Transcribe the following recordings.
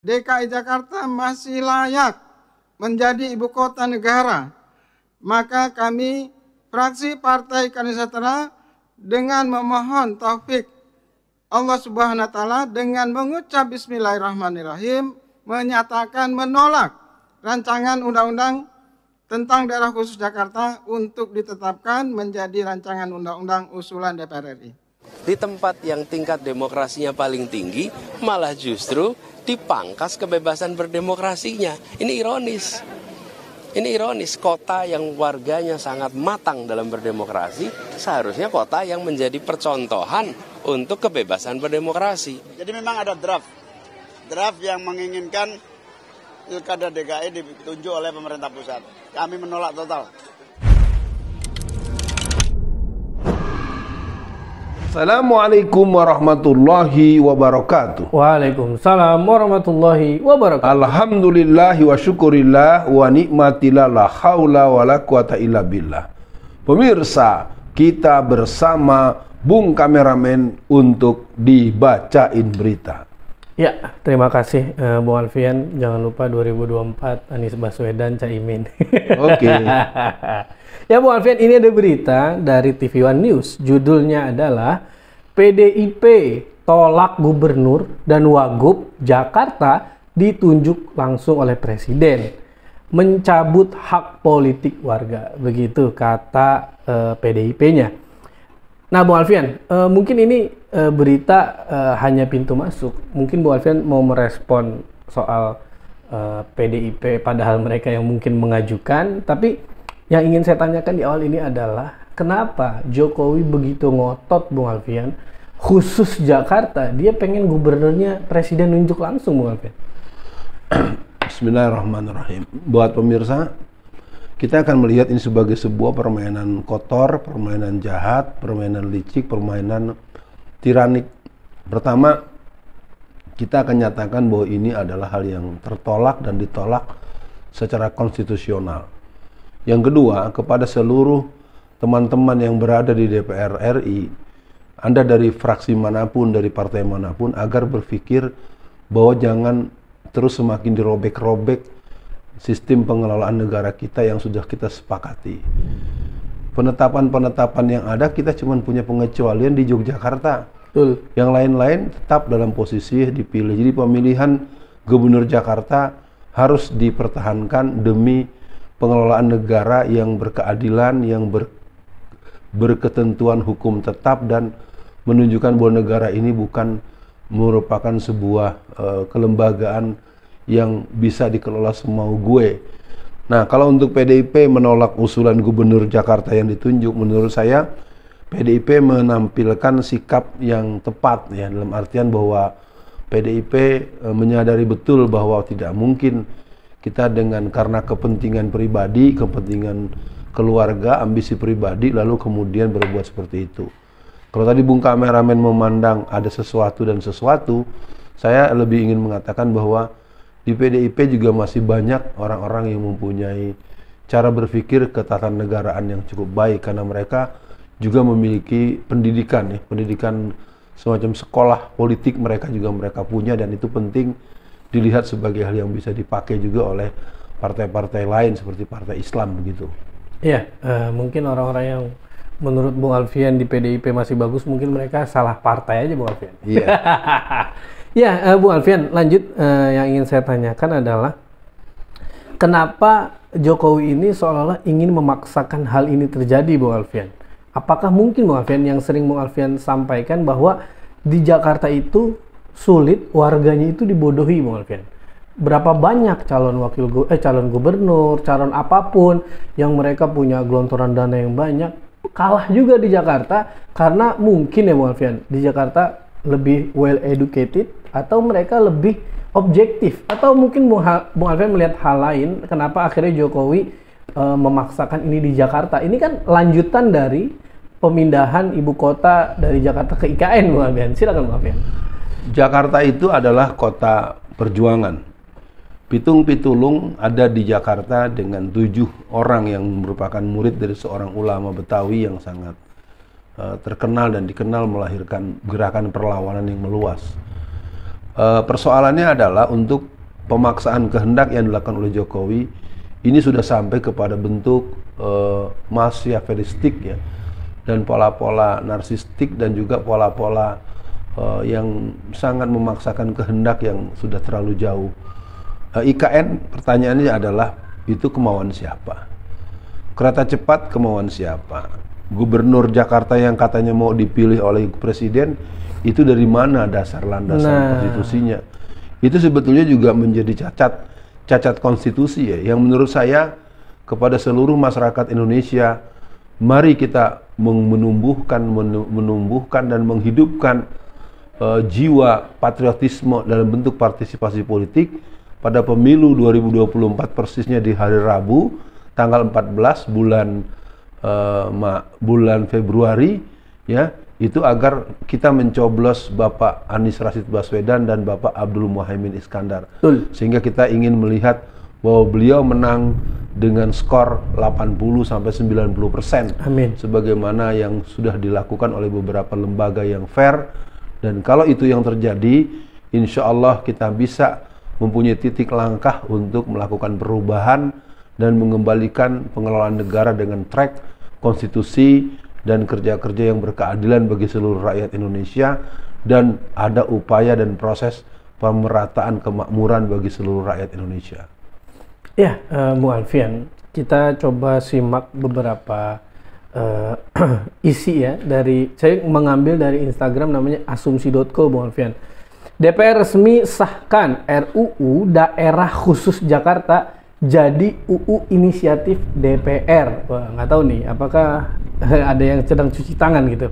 DKI Jakarta masih layak menjadi ibu kota negara, maka kami fraksi Partai Keadilan Sejahtera dengan memohon taufik Allah Subhanahu wa taala dengan mengucap bismillahirrahmanirrahim menyatakan menolak rancangan undang-undang tentang daerah khusus Jakarta untuk ditetapkan menjadi rancangan undang-undang usulan DPR RI. Di tempat yang tingkat demokrasinya paling tinggi, malah justru dipangkas kebebasan berdemokrasinya. Ini ironis. Ini ironis, kota yang warganya sangat matang dalam berdemokrasi, seharusnya kota yang menjadi percontohan untuk kebebasan berdemokrasi. Jadi memang ada draft yang menginginkan Pilkada DKI ditunjuk oleh pemerintah pusat. Kami menolak total. Assalamualaikum warahmatullahi wabarakatuh. Waalaikumsalam warahmatullahi wabarakatuh. Alhamdulillahi wa syukurillah wa ni'matillah la haula wa la quwata illa billah. Pemirsa, kita bersama Bung Kameramen untuk dibacain berita. Ya, terima kasih Bung Alfian. Jangan lupa 2024 Anies Baswedan, Caimin. Oke. Ya Bung Alfian, ini ada berita dari TV One News. Judulnya adalah PDIP tolak gubernur dan wagub Jakarta ditunjuk langsung oleh Presiden. Mencabut hak politik warga. Begitu kata PDIP-nya. Nah Bung Alfian, mungkin ini berita hanya pintu masuk. Mungkin Bung Alfian mau merespon soal PDIP padahal mereka yang mungkin mengajukan. Tapi yang ingin saya tanyakan di awal ini adalah kenapa Jokowi begitu ngotot Bung Alfian, khusus Jakarta, dia pengen gubernurnya Presiden nunjuk langsung Bung Alfian. Bismillahirrahmanirrahim. Buat pemirsa, kita akan melihat ini sebagai sebuah permainan kotor, permainan jahat, permainan licik, permainan tiranik. Pertama, kita akan nyatakan bahwa ini adalah hal yang tertolak dan ditolak secara konstitusional. Yang kedua, kepada seluruh teman-teman yang berada di DPR RI, Anda dari fraksi manapun, dari partai manapun, agar berpikir bahwa jangan terus semakin dirobek-robek sistem pengelolaan negara kita yang sudah kita sepakati. Penetapan-penetapan yang ada, kita cuma punya pengecualian di Yogyakarta. Betul. Yang lain-lain tetap dalam posisi dipilih. Jadi pemilihan gubernur Jakarta harus dipertahankan demi pengelolaan negara yang berkeadilan, yang berketentuan hukum tetap, dan menunjukkan bahwa negara ini bukan merupakan sebuah kelembagaan yang bisa dikelola semau gue. Nah, kalau untuk PDIP menolak usulan gubernur Jakarta yang ditunjuk, menurut saya PDIP menampilkan sikap yang tepat, ya, dalam artian bahwa PDIP menyadari betul bahwa tidak mungkin kita karena kepentingan pribadi, kepentingan keluarga, ambisi pribadi, lalu kemudian berbuat seperti itu. Kalau tadi Bung Kameramen memandang ada sesuatu dan sesuatu, saya lebih ingin mengatakan bahwa di PDIP juga masih banyak orang-orang yang mempunyai cara berpikir ketatanegaraan yang cukup baik, karena mereka juga memiliki pendidikan, ya, pendidikan semacam sekolah politik mereka punya, dan itu penting dilihat sebagai hal yang bisa dipakai juga oleh partai-partai lain seperti partai Islam begitu. Iya, mungkin orang-orang yang menurut Bung Alfian di PDIP masih bagus, mungkin mereka salah partai aja Bung Alfian. Iya. Ya, Bung Alfian, lanjut yang ingin saya tanyakan adalah kenapa Jokowi ini seolah-olah ingin memaksakan hal ini terjadi Bung Alfian? Apakah mungkin Bung Alfian yang sering Bung Alfian sampaikan bahwa di Jakarta itu sulit warganya itu dibodohi Bung Alfian. Berapa banyak calon gubernur, calon apapun yang mereka punya gelontoran dana yang banyak, kalah juga di Jakarta karena mungkin ya Bung Alfian, di Jakarta lebih well educated atau mereka lebih objektif, atau mungkin Bung Alfian melihat hal lain kenapa akhirnya Jokowi memaksakan ini di Jakarta. Ini kan lanjutan dari pemindahan ibu kota dari Jakarta ke IKN Bung Alfian. Silakan Bung Alfian. Jakarta itu adalah kota perjuangan. Pitung Pitulung ada di Jakarta dengan 7 orang yang merupakan murid dari seorang ulama Betawi yang sangat terkenal dan dikenal melahirkan gerakan perlawanan yang meluas. Persoalannya adalah untuk pemaksaan kehendak yang dilakukan oleh Jokowi ini sudah sampai kepada bentuk machiavellistik ya, dan pola-pola narsistik dan juga pola-pola yang sangat memaksakan kehendak yang sudah terlalu jauh. IKN pertanyaannya adalah itu kemauan siapa? Kereta cepat kemauan siapa? Gubernur Jakarta yang katanya mau dipilih oleh presiden itu dari mana dasar landasan konstitusinya? Itu sebetulnya juga menjadi cacat konstitusi ya, yang menurut saya kepada seluruh masyarakat Indonesia, mari kita menumbuhkan dan menghidupkan jiwa patriotisme dalam bentuk partisipasi politik pada pemilu 2024 persisnya di hari Rabu tanggal 14 bulan Februari ya, itu agar kita mencoblos Bapak Anies Rashid Baswedan dan Bapak Abdul Muhaimin Iskandar. Sehingga kita ingin melihat bahwa beliau menang dengan skor 80-90%. Amin. Sebagaimana yang sudah dilakukan oleh beberapa lembaga yang fair. Dan kalau itu yang terjadi, insya Allah kita bisa mempunyai titik langkah untuk melakukan perubahan dan mengembalikan pengelolaan negara dengan track konstitusi dan kerja-kerja yang berkeadilan bagi seluruh rakyat Indonesia, dan ada upaya dan proses pemerataan kemakmuran bagi seluruh rakyat Indonesia. Ya, Bu Alfian, kita coba simak beberapa isi ya, dari saya mengambil dari Instagram namanya asumsi.co, Bu Alfian. DPR resmi sahkan RUU Daerah Khusus Jakarta jadi UU inisiatif DPR. Wah, nggak tahu nih apakah ada yang sedang cuci tangan gitu.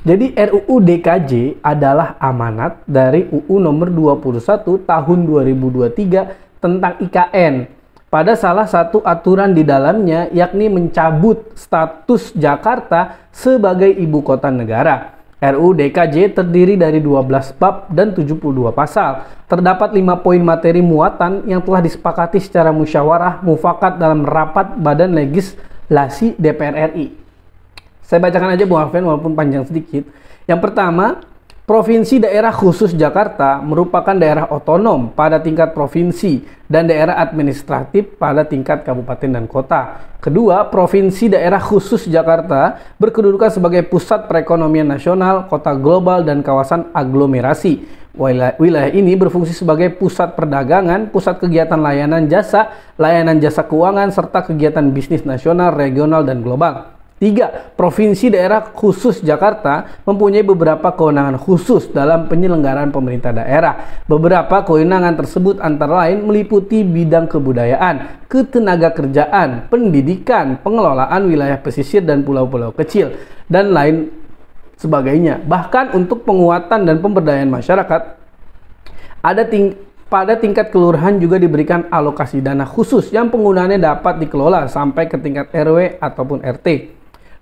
Jadi RUU DKJ adalah amanat dari UU nomor 21 tahun 2023 tentang IKN. Pada salah satu aturan di dalamnya, yakni mencabut status Jakarta sebagai ibu kota negara. RUU DKJ terdiri dari 12 bab dan 72 pasal. Terdapat 5 poin materi muatan yang telah disepakati secara musyawarah mufakat dalam rapat Badan Legislasi DPR RI. Saya bacakan aja Bu Alfian walaupun panjang sedikit. Yang pertama, Provinsi Daerah Khusus Jakarta merupakan daerah otonom pada tingkat provinsi dan daerah administratif pada tingkat kabupaten dan kota. Kedua, Provinsi Daerah Khusus Jakarta berkedudukan sebagai pusat perekonomian nasional, kota global, dan kawasan aglomerasi. Wilayah ini berfungsi sebagai pusat perdagangan, pusat kegiatan layanan jasa keuangan, serta kegiatan bisnis nasional, regional, dan global. 3. Provinsi Daerah Khusus Jakarta mempunyai beberapa kewenangan khusus dalam penyelenggaraan pemerintah daerah. Beberapa kewenangan tersebut antara lain meliputi bidang kebudayaan, ketenagakerjaan, pendidikan, pengelolaan wilayah pesisir dan pulau-pulau kecil, dan lain sebagainya. Bahkan untuk penguatan dan pemberdayaan masyarakat, pada tingkat kelurahan juga diberikan alokasi dana khusus yang penggunaannya dapat dikelola sampai ke tingkat RW ataupun RT.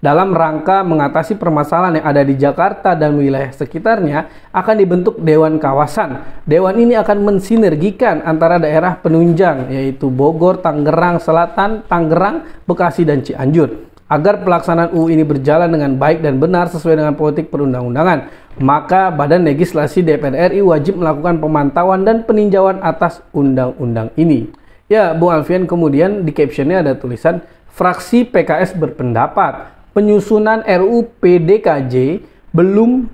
Dalam rangka mengatasi permasalahan yang ada di Jakarta dan wilayah sekitarnya, akan dibentuk Dewan Kawasan. Dewan ini akan mensinergikan antara daerah penunjang, yaitu Bogor, Tangerang Selatan, Tangerang, Bekasi, dan Cianjur. Agar pelaksanaan UU ini berjalan dengan baik dan benar sesuai dengan politik perundang-undangan, maka Badan Legislasi DPR RI wajib melakukan pemantauan dan peninjauan atas undang-undang ini. Ya, Bu Alfian, kemudian di captionnya ada tulisan, fraksi PKS berpendapat penyusunan RUU PDKJ belum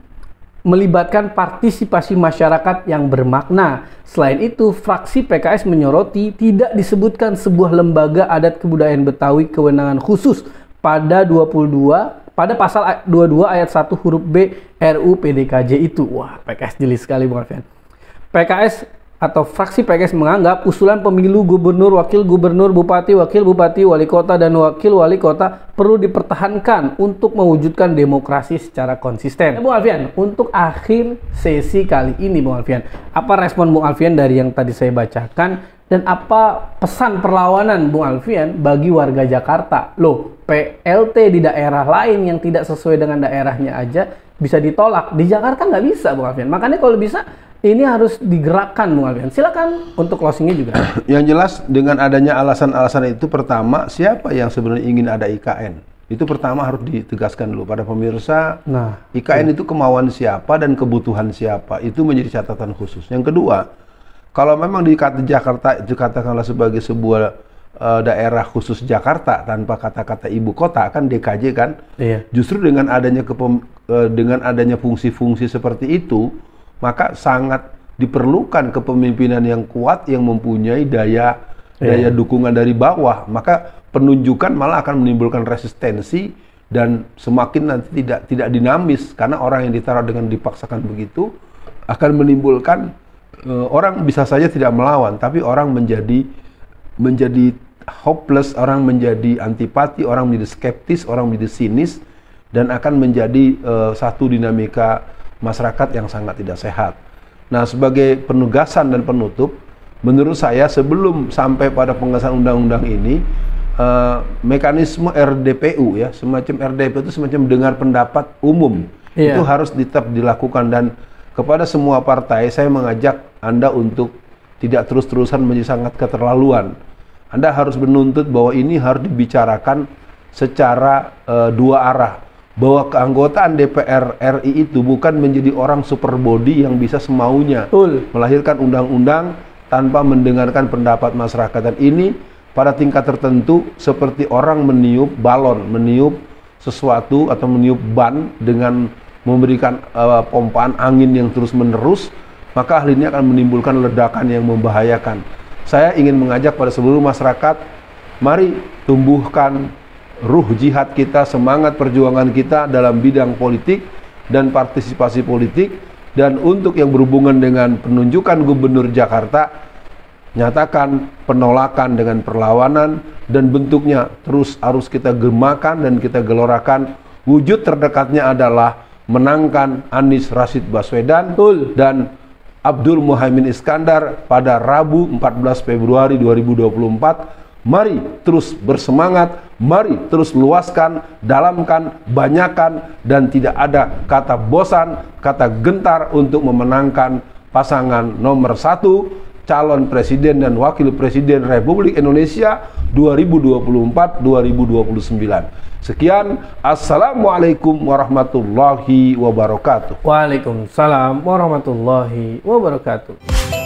melibatkan partisipasi masyarakat yang bermakna. Selain itu, fraksi PKS menyoroti tidak disebutkan sebuah lembaga adat kebudayaan Betawi kewenangan khusus pada pasal 22 ayat 1 huruf B RUU PDKJ itu. Wah, PKS jeli sekali, Bu Alfian. PKS atau fraksi PKS menganggap usulan pemilu gubernur, wakil gubernur, bupati, wakil bupati, wali kota, dan wakil wali kota perlu dipertahankan untuk mewujudkan demokrasi secara konsisten. Bung Alfian, untuk akhir sesi kali ini, Bung Alfian, apa respon Bung Alfian dari yang tadi saya bacakan, dan apa pesan perlawanan Bung Alfian bagi warga Jakarta? Loh, PLT di daerah lain yang tidak sesuai dengan daerahnya aja bisa ditolak, di Jakarta nggak bisa, Bung Alfian. Makanya kalau bisa ini harus digerakkan, Bung Alfian. Silakan untuk closingnya juga. Yang jelas dengan adanya alasan-alasan itu, pertama, siapa yang sebenarnya ingin ada IKN? Itu pertama harus ditegaskan dulu pada pemirsa. Nah, IKN itu kemauan siapa dan kebutuhan siapa, itu menjadi catatan khusus. Yang kedua, kalau memang di Jakarta itu katakanlah sebagai sebuah daerah khusus Jakarta tanpa kata-kata ibu kota, kan DKJ kan, iya. Justru dengan adanya fungsi-fungsi seperti itu, maka sangat diperlukan kepemimpinan yang kuat yang mempunyai daya dukungan dari bawah. Maka penunjukan malah akan menimbulkan resistensi dan semakin nanti tidak dinamis, karena orang yang ditaruh dengan dipaksakan begitu akan menimbulkan orang bisa saja tidak melawan, tapi orang menjadi hopeless, orang menjadi antipati, orang menjadi skeptis, orang menjadi sinis, dan akan menjadi satu dinamika masyarakat yang sangat tidak sehat. Nah, sebagai penugasan dan penutup, menurut saya sebelum sampai pada pengesahan undang-undang ini, mekanisme RDPU ya, semacam RDPU itu semacam dengar pendapat umum, itu harus tetap dilakukan. Dan kepada semua partai saya mengajak Anda untuk tidak terus-terusan menjadi sangat keterlaluan. Anda harus menuntut bahwa ini harus dibicarakan secara dua arah, bahwa keanggotaan DPR RI itu bukan menjadi orang super body yang bisa semaunya melahirkan undang-undang tanpa mendengarkan pendapat masyarakat. Dan ini pada tingkat tertentu seperti orang meniup balon, meniup sesuatu atau meniup ban dengan memberikan pompaan angin yang terus-menerus, maka hal ini akan menimbulkan ledakan yang membahayakan. Saya ingin mengajak pada seluruh masyarakat, mari tumbuhkan ruh jihad kita, semangat perjuangan kita dalam bidang politik dan partisipasi politik. Dan untuk yang berhubungan dengan penunjukan gubernur Jakarta, nyatakan penolakan dengan perlawanan, dan bentuknya terus harus kita gemakan dan kita gelorakan. Wujud terdekatnya adalah menangkan Anies Rashid Baswedan dan Abdul Muhaimin Iskandar pada Rabu 14 Februari 2024. Mari terus bersemangat, mari terus luaskan, dalamkan, banyakan, dan tidak ada kata bosan, kata gentar untuk memenangkan pasangan nomor 1 calon presiden dan wakil presiden Republik Indonesia 2024-2029. Sekian, Assalamualaikum warahmatullahi wabarakatuh. Waalaikumsalam warahmatullahi wabarakatuh.